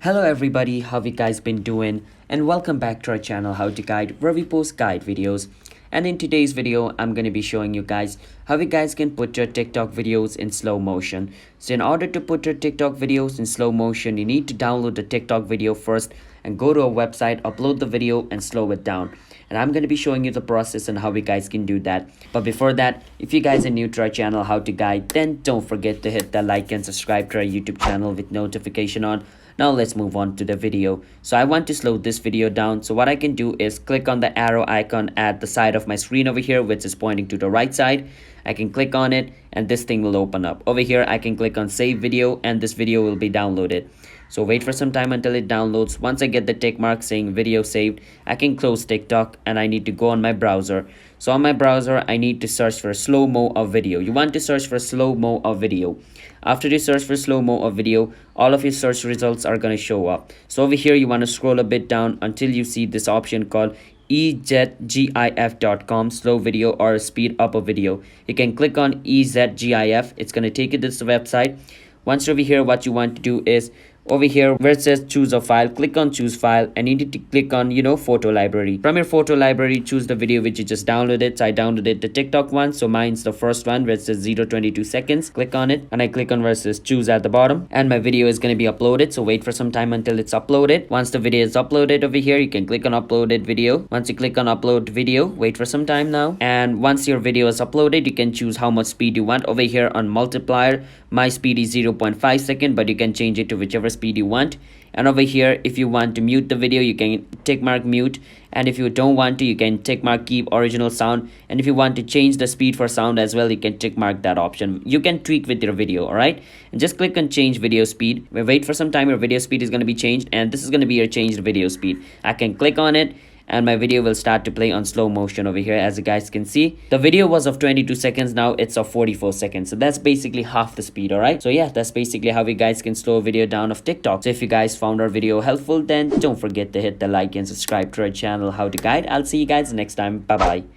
Hello everybody, how you guys been doing? And welcome back to our channel How to Guide, where we post guide videos. And in today's video, I'm going to be showing you guys how you guys can put your TikTok videos in slow motion. So in order to put your TikTok videos in slow motion, you need to download the TikTok video first and go to a website, upload the video and slow it down. And I'm going to be showing you the process and how you guys can do that. But before that, if you guys are new to our channel How to Guide, then don't forget to hit the like and subscribe to our YouTube channel with notification on. Now let's move on to the video. So I want to slow this video down. So what I can do is click on the arrow icon at the side of my screen over here, which is pointing to the right side. I can click on it and this thing will open up. Over here I can click on save video and this video will be downloaded. So wait for some time until it downloads. Once I get the tick mark saying video saved, I can close TikTok and I need to go on my browser. So on my browser, I need to search for slow-mo of video. You want to search for slow-mo of video. After you search for slow-mo of video, all of your search results are going to show up. So over here, you want to scroll a bit down until you see this option called ezgif.com slow video or speed up a video. You can click on ezgif. It's going to take you to this website. Once over here, what you want to do is over here where it says choose a file, click on choose file and you need to click on photo library. From your photo library, choose the video which you just downloaded. So I downloaded the TikTok one, so mine's the first one where it says 0:22 seconds. Click on it and I click on where it says choose at the bottom and my video is going to be uploaded. So wait for some time until it's uploaded. Once the video is uploaded over here, you can click on uploaded video. Once you click on upload video, wait for some time now, and once your video is uploaded, you can choose how much speed you want. Over here on multiplier, my speed is 0.5 second, but you can change it to whichever speed you want. And over here, if you want to mute the video, you can tick mark mute, and if you don't want to, you can tick mark keep original sound, and if you want to change the speed for sound as well, you can tick mark that option. You can tweak with your video. All right, and just click on change video speed. We wait for some time, your video speed is going to be changed and this is going to be your changed video speed. I can click on it and my video will start to play on slow motion over here. As you guys can see, the video was of 22 seconds, now it's of 44 seconds. So that's basically half the speed. All right, so yeah, that's basically how you guys can slow a video down of TikTok. So if you guys found our video helpful, then don't forget to hit the like and subscribe to our channel How to Guide. I'll see you guys next time. Bye bye.